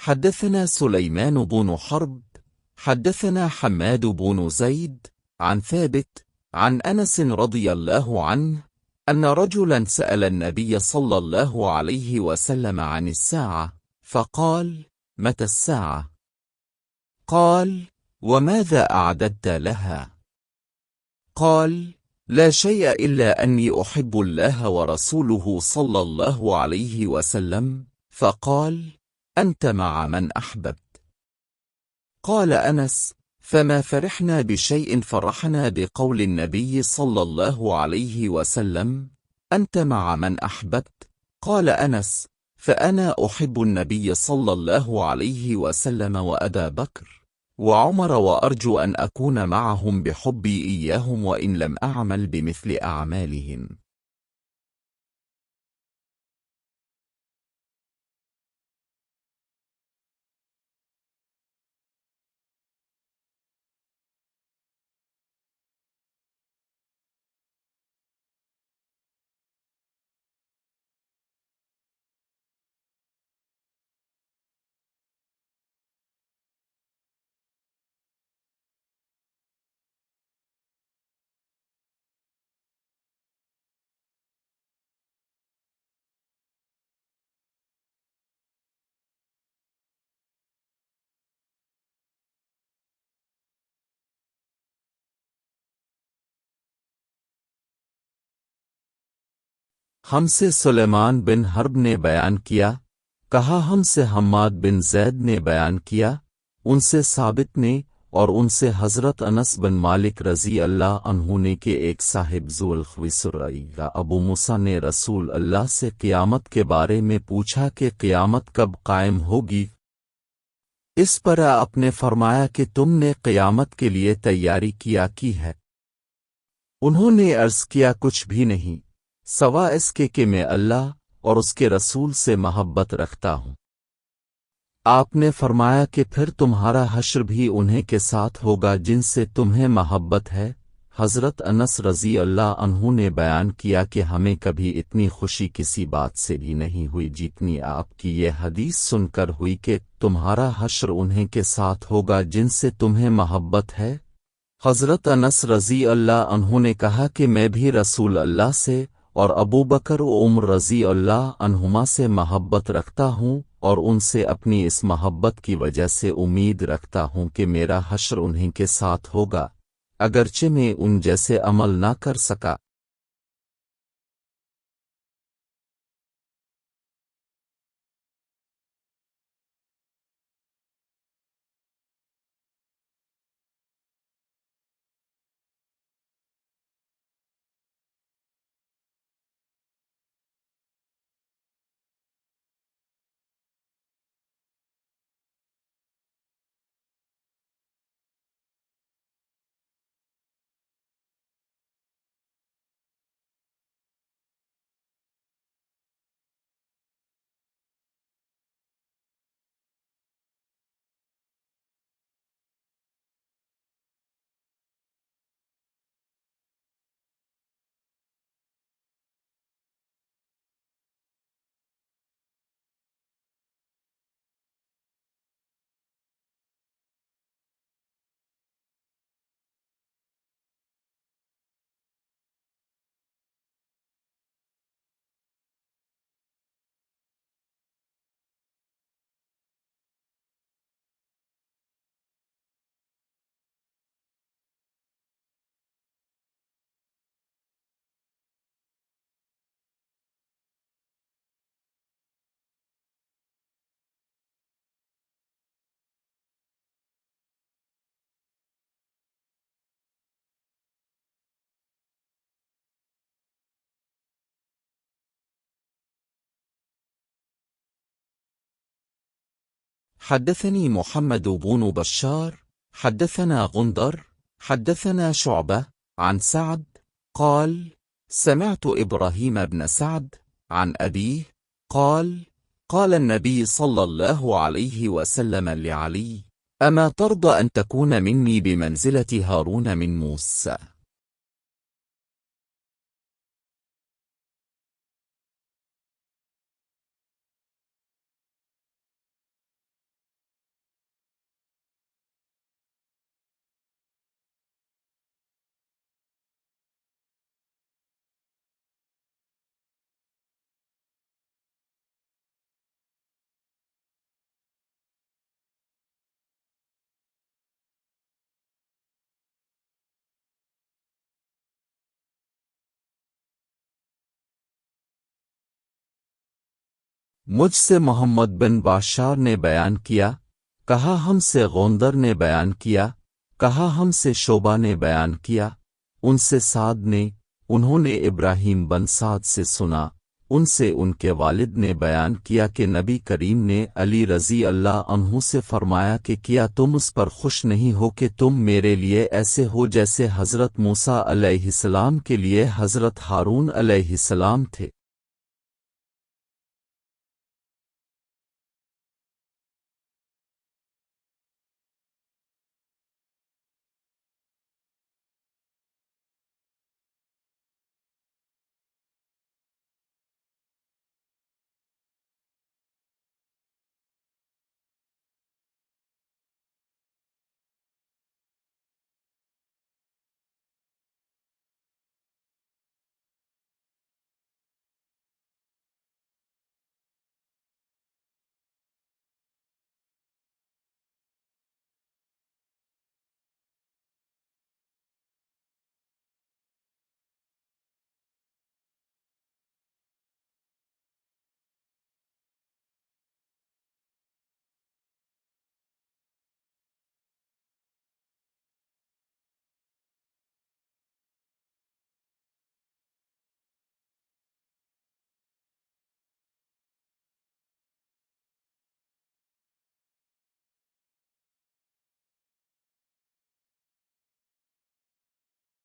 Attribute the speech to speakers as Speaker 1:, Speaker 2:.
Speaker 1: حدثنا سليمان بن حرب حدثنا حماد بن زيد عن ثابت عن أنس رضي الله عنه أن رجلا سأل النبي صلى الله عليه وسلم عن الساعة فقال: متى الساعة؟ قال: وماذا أعددت لها؟ قال: لا شيء إلا أني أحب الله ورسوله صلى الله عليه وسلم. فقال: أنت مع من أحببت. قال أنس: فما فرحنا بشيء فرحنا بقول النبي صلى الله عليه وسلم: أنت مع من أحببت. قال أنس: فأنا أحب النبي صلى الله عليه وسلم وأبا بكر وعمر، وأرجو أن أكون معهم بحبي إياهم وإن لم أعمل بمثل أعمالهم. हमसे सुलेमान बिन हर्ब ने बयान किया, कहा हमसे हम्माद बिन जैद ने बयान किया, उनसे साबित ने और उनसे हज़रत अनस बिन मालिक रज़ी अल्लाह अन्हु ने के एक साहिब ज़ुल्ख़ुवैसुरैया अबू मूसा ने रसूल अल्लाह से क़यामत के बारे में पूछा कि क़यामत कब कायम होगी। इस पर आपने फरमाया कि तुमने क़यामत के लिए तैयारी किया की है। उन्होंने अर्ज़ किया कुछ भी नहीं, सवा इसके कि मैं अल्लाह और उसके रसूल से मोहब्बत रखता हूँ। आपने फरमाया कि फिर तुम्हारा हश्र भी उन्हीं के साथ होगा जिनसे तुम्हें मोहब्बत है। हज़रत अनस रज़ी अल्लाह अन्हु ने बयान किया कि हमें कभी इतनी खुशी किसी बात से भी नहीं हुई जितनी आपकी ये हदीस सुनकर हुई कि तुम्हारा हश्र उन्हीं के साथ होगा जिनसे तुम्हें मोहब्बत है। हज़रत अनस रज़ी अल्लाह अन्हु ने कहा कि मैं भी रसूल अल्लाह से और अबू बकर व उमर रज़ी अल्लाह अन्हुमा से मोहब्बत रखता हूँ और उनसे अपनी इस मोहब्बत की वजह से उम्मीद रखता हूँ कि मेरा हश्र उन्हीं के साथ होगा, अगरचे मैं उन जैसे अमल ना कर सका। حدثني محمد بن بشار حدثنا غندر حدثنا شعبة عن سعد قال: سمعت إبراهيم بن سعد عن أبيه قال: قال النبي صلى الله عليه وسلم لعلي: أما ترضى أن تكون مني بمنزلة هارون من موسى؟ مجھ سے محمد بن باشار نے بیان کیا، کہا ہم سے غوندر نے بیان کیا، کہا ہم سے شعبہ نے بیان کیا، ان سے سعد نے، انہوں نے ابراہیم بن سعد سے سنا، ان سے ان کے والد نے بیان کیا کہ نبی کریم نے علی رضی اللہ عنہ سے فرمایا کہ کیا تم اس پر خوش نہیں ہو کہ تم میرے لیے ایسے ہو جیسے حضرت موسیٰ علیہ السلام کے لیے حضرت ہارون علیہ السلام تھے؟